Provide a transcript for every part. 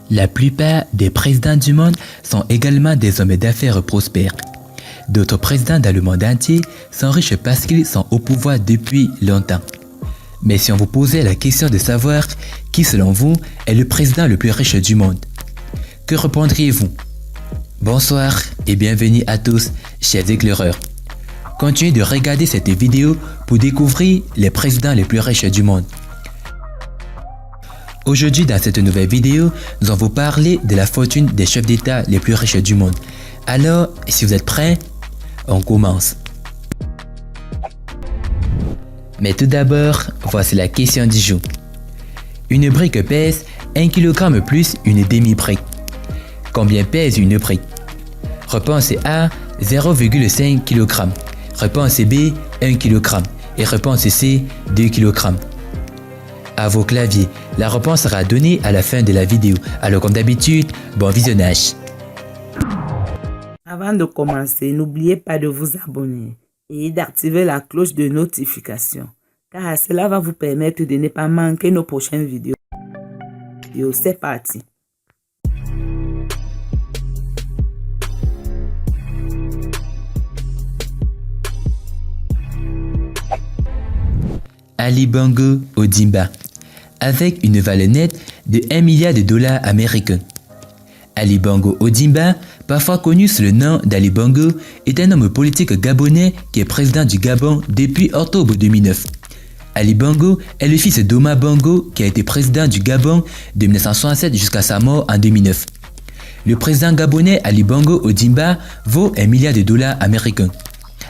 La plupart des présidents du monde sont également des hommes d'affaires prospères. D'autres présidents dans le monde entier sont riches parce qu'ils sont au pouvoir depuis longtemps. Mais si on vous posait la question de savoir qui selon vous est le président le plus riche du monde, que répondriez-vous? Bonsoir et bienvenue à tous, chers éclaireurs. Continuez de regarder cette vidéo pour découvrir les présidents les plus riches du monde. Aujourd'hui, dans cette nouvelle vidéo, nous allons vous parler de la fortune des chefs d'État les plus riches du monde. Alors, si vous êtes prêts, on commence. Mais tout d'abord, voici la question du jour. Une brique pèse 1 kg plus une demi-brique. Combien pèse une brique? Réponse A, 0,5 kg. Réponse B, 1 kg. Et réponse C, 2 kg. À vos claviers, la réponse sera donnée à la fin de la vidéo. Alors comme d'habitude, bon visionnage. Avant de commencer, n'oubliez pas de vous abonner et d'activer la cloche de notification, car cela va vous permettre de ne pas manquer nos prochaines vidéos. C'est parti. Ali Bongo Ondimba, avec une valeur nette de 1 milliard de dollars américains. Ali Bongo Ondimba, parfois connu sous le nom d'Ali Bongo, est un homme politique gabonais qui est président du Gabon depuis octobre 2009. Ali Bongo est le fils d'Omar Bongo qui a été président du Gabon de 1967 jusqu'à sa mort en 2009. Le président gabonais Ali Bongo Ondimba vaut 1 milliard de dollars américains,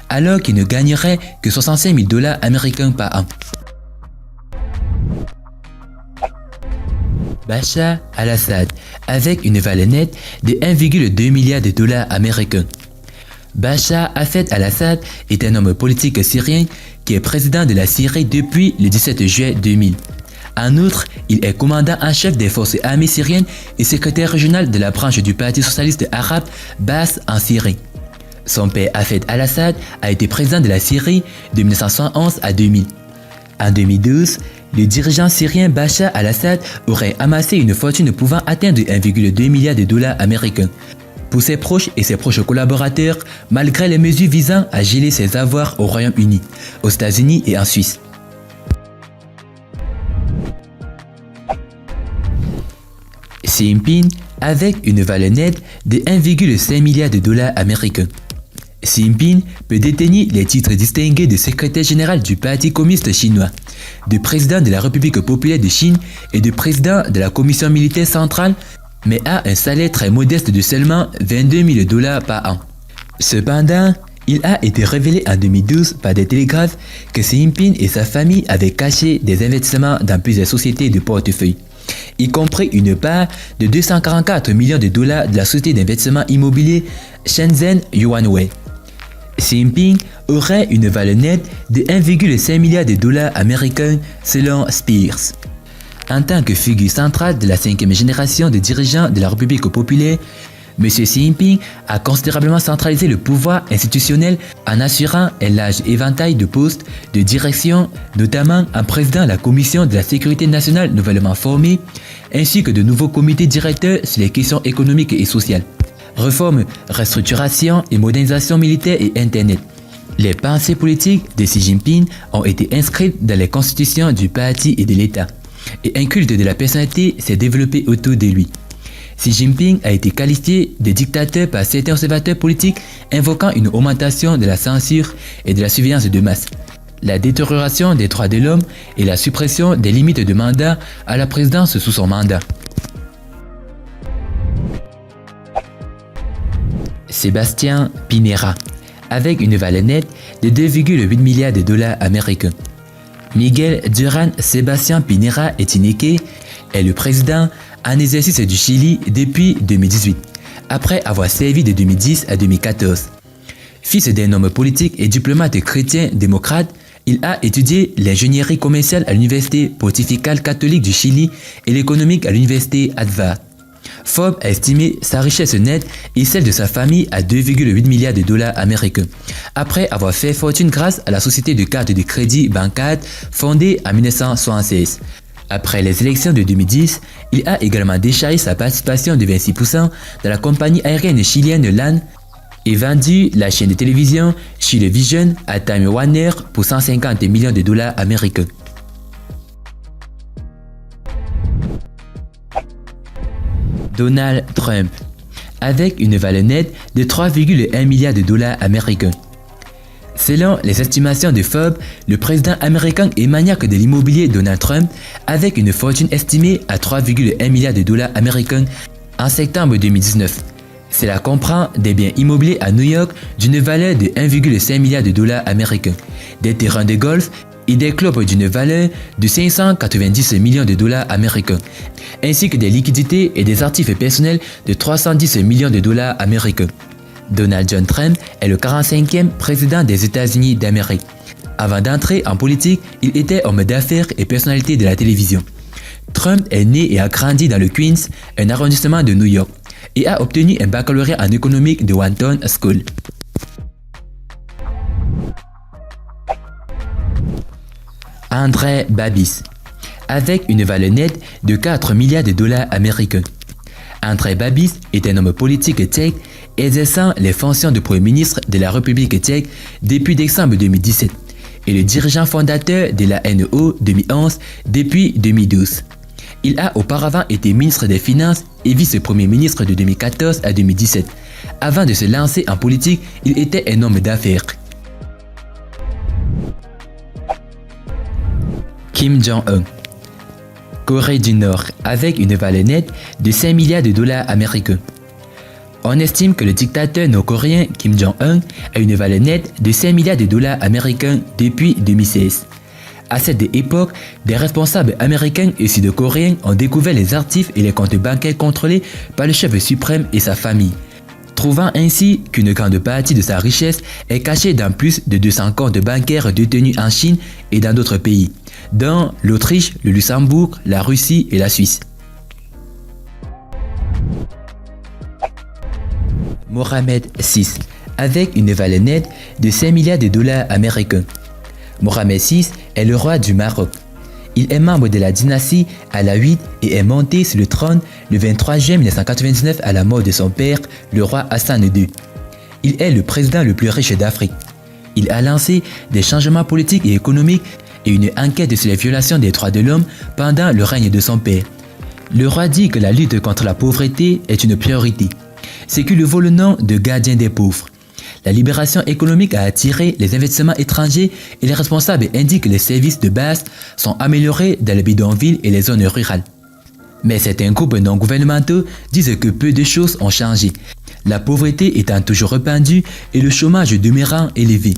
alors qu'il ne gagnerait que 65 000 dollars américains par an. Bachar al-Assad, avec une valeur nette de 1,2 milliard de dollars américains. Bachar al-Assad est un homme politique syrien qui est président de la Syrie depuis le 17 juillet 2000. En outre, il est commandant en chef des forces armées syriennes et secrétaire régional de la branche du Parti socialiste arabe Baas en Syrie. Son père Hafez al-Assad a été président de la Syrie de 1971 à 2000. En 2012, le dirigeant syrien Bachar al-Assad aurait amassé une fortune pouvant atteindre 1,2 milliard de dollars américains. Pour ses proches et ses proches collaborateurs, malgré les mesures visant à geler ses avoirs au Royaume-Uni, aux États-Unis et en Suisse. Xi Jinping, avec une valeur nette de 1,5 milliard de dollars américains. Xi Jinping peut détenir les titres distingués de secrétaire général du Parti communiste chinois, de président de la République populaire de Chine et de président de la Commission militaire centrale, mais a un salaire très modeste de seulement 22 000 dollars par an. Cependant, il a été révélé en 2012 par des télégraphes que Xi Jinping et sa famille avaient caché des investissements dans plusieurs sociétés de portefeuille, y compris une part de 244 millions de dollars de la société d'investissement immobilier Shenzhen Yuanwei. Xi Jinping aurait une valeur nette de 1,5 milliard de dollars américains selon Spears. En tant que figure centrale de la 5e génération de dirigeants de la République populaire, M. Xi Jinping a considérablement centralisé le pouvoir institutionnel en assurant un large éventail de postes de direction, notamment en présidant la Commission de la sécurité nationale nouvellement formée, ainsi que de nouveaux comités directeurs sur les questions économiques et sociales. Réforme, restructuration et modernisation militaire et Internet. Les pensées politiques de Xi Jinping ont été inscrites dans les constitutions du parti et de l'État, et un culte de la personnalité s'est développé autour de lui. Xi Jinping a été qualifié de dictateur par certains observateurs politiques invoquant une augmentation de la censure et de la surveillance de masse, la détérioration des droits de l'homme et la suppression des limites de mandat à la présidence sous son mandat. Sébastien Pinera, avec une valeur nette de 2,8 milliards de dollars américains. Miguel Duran Sebastián Pinera Echenique est le président en exercice du Chili depuis 2018, après avoir servi de 2010 à 2014. Fils d'un homme politique et diplomate chrétien démocrate, il a étudié l'ingénierie commerciale à l'Université pontificale catholique du Chili et l'économique à l'Université Harvard. Forbes a estimé sa richesse nette et celle de sa famille à 2,8 milliards de dollars américains, après avoir fait fortune grâce à la société de cartes de crédit Bancard fondée en 1976. Après les élections de 2010, il a également déchargé sa participation de 26% dans la compagnie aérienne chilienne LAN et vendu la chaîne de télévision Chilevision à Time Warner pour 150 millions de dollars américains. Donald Trump, avec une valeur nette de 3,1 milliards de dollars américains. Selon les estimations de Forbes, le président américain et maniaque de l'immobilier Donald Trump, avec une fortune estimée à 3,1 milliards de dollars américains en septembre 2019. Cela comprend des biens immobiliers à New York d'une valeur de 1,5 milliard de dollars américains, des terrains de golf et des clubs d'une valeur de 590 millions de dollars américains, ainsi que des liquidités et des actifs personnels de 310 millions de dollars américains. Donald John Trump est le 45e président des États-Unis d'Amérique. Avant d'entrer en politique, il était homme d'affaires et personnalité de la télévision. Trump est né et a grandi dans le Queens, un arrondissement de New York, et a obtenu un baccalauréat en économique de Wharton School. André Babis, avec une valeur nette de 4 milliards de dollars américains. André Babis est un homme politique tchèque exerçant les fonctions de Premier ministre de la République tchèque depuis décembre 2017 et le dirigeant fondateur de la NO 2011 depuis 2012. Il a auparavant été ministre des Finances et vice-premier ministre de 2014 à 2017. Avant de se lancer en politique, il était un homme d'affaires. Kim Jong-un, Corée du Nord, avec une valeur nette de 5 milliards de dollars américains. On estime que le dictateur nord-coréen Kim Jong-un a une valeur nette de 5 milliards de dollars américains depuis 2016. À cette époque, des responsables américains et sud-coréens ont découvert les actifs et les comptes bancaires contrôlés par le chef suprême et sa famille, trouvant ainsi qu'une grande partie de sa richesse est cachée dans plus de 200 comptes bancaires détenus en Chine et dans d'autres pays, dont l'Autriche, le Luxembourg, la Russie et la Suisse. Mohamed VI, avec une valeur nette de 5 milliards de dollars américains. Mohamed VI est le roi du Maroc. Il est membre de la dynastie Alaouite et est monté sur le trône le 23 juin 1999 à la mort de son père, le roi Hassan II. Il est le président le plus riche d'Afrique. Il a lancé des changements politiques et économiques et une enquête sur les violations des droits de l'homme pendant le règne de son père. Le roi dit que la lutte contre la pauvreté est une priorité, ce qui lui vaut le nom de gardien des pauvres. La libération économique a attiré les investissements étrangers et les responsables indiquent que les services de base sont améliorés dans les bidonvilles et les zones rurales. Mais certains groupes non gouvernementaux disent que peu de choses ont changé, la pauvreté étant toujours répandue et le chômage demeurant élevé.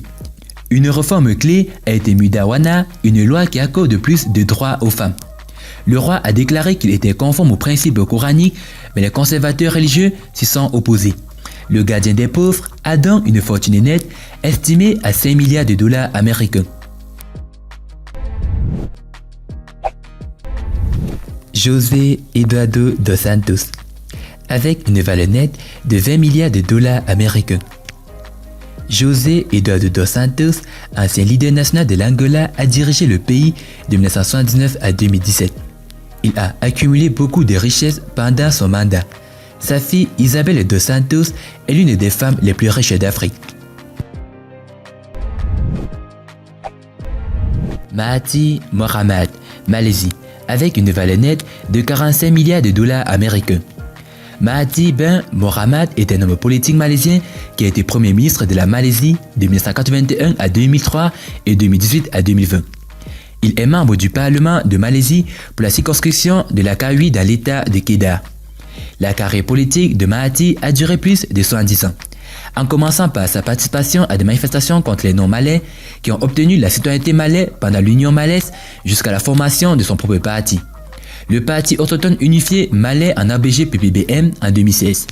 Une réforme clé a été Mudawana, une loi qui accorde plus de droits aux femmes. Le roi a déclaré qu'il était conforme aux principes coraniques, mais les conservateurs religieux s'y sont opposés. Le gardien des pauvres a donc une fortune nette estimée à 5 milliards de dollars américains. José Eduardo dos Santos, avec une valeur nette de 20 milliards de dollars américains. José Eduardo dos Santos, ancien leader national de l'Angola, a dirigé le pays de 1979 à 2017. Il a accumulé beaucoup de richesses pendant son mandat. Sa fille Isabel dos Santos est l'une des femmes les plus riches d'Afrique. Mahathir Mohamad, Malaisie, avec une valeur nette de 45 milliards de dollars américains. Mahathir bin Mohamad est un homme politique malaisien qui a été Premier ministre de la Malaisie de 1981 à 2003 et 2018 à 2020. Il est membre du Parlement de Malaisie pour la circonscription de la Kawi dans l'État de Kedah. La carrière politique de Mahathir a duré plus de 70 ans, en commençant par sa participation à des manifestations contre les non-malais qui ont obtenu la citoyenneté malaise pendant l'Union malaise jusqu'à la formation de son propre parti, le Parti autochtone unifié malais en ABG-PPBM en 2016.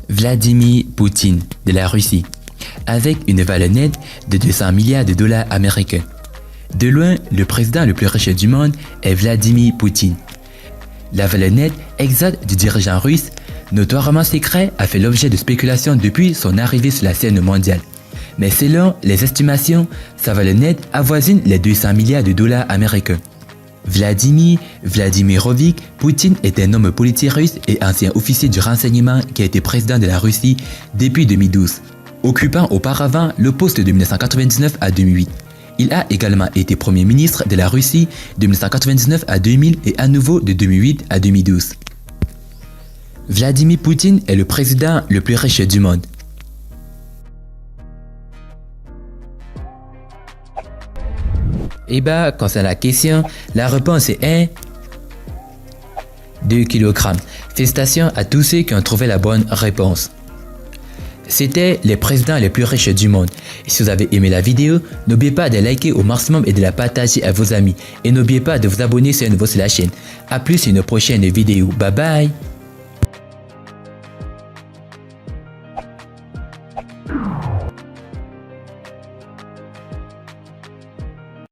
Vladimir Poutine de la Russie, avec une valeur nette de 200 milliards de dollars américains. De loin, le président le plus riche du monde est Vladimir Poutine. La valeur nette exacte du dirigeant russe, notoirement secret, a fait l'objet de spéculations depuis son arrivée sur la scène mondiale. mais selon les estimations, sa valeur nette avoisine les 200 milliards de dollars américains. Vladimir Vladimirovich Poutine est un homme politique russe et ancien officier du renseignement qui a été président de la Russie depuis 2012, occupant auparavant le poste de 1999 à 2008. Il a également été Premier ministre de la Russie de 1999 à 2000 et à nouveau de 2008 à 2012. Vladimir Poutine est le président le plus riche du monde. Concernant la question, la réponse est 1, 2 kg. Félicitations à tous ceux qui ont trouvé la bonne réponse. C'était les présidents les plus riches du monde. Et si vous avez aimé la vidéo, n'oubliez pas de liker au maximum et de la partager à vos amis. Et n'oubliez pas de vous abonner si vous êtes nouveau sur la chaîne. A plus sur une prochaine vidéo. Bye bye.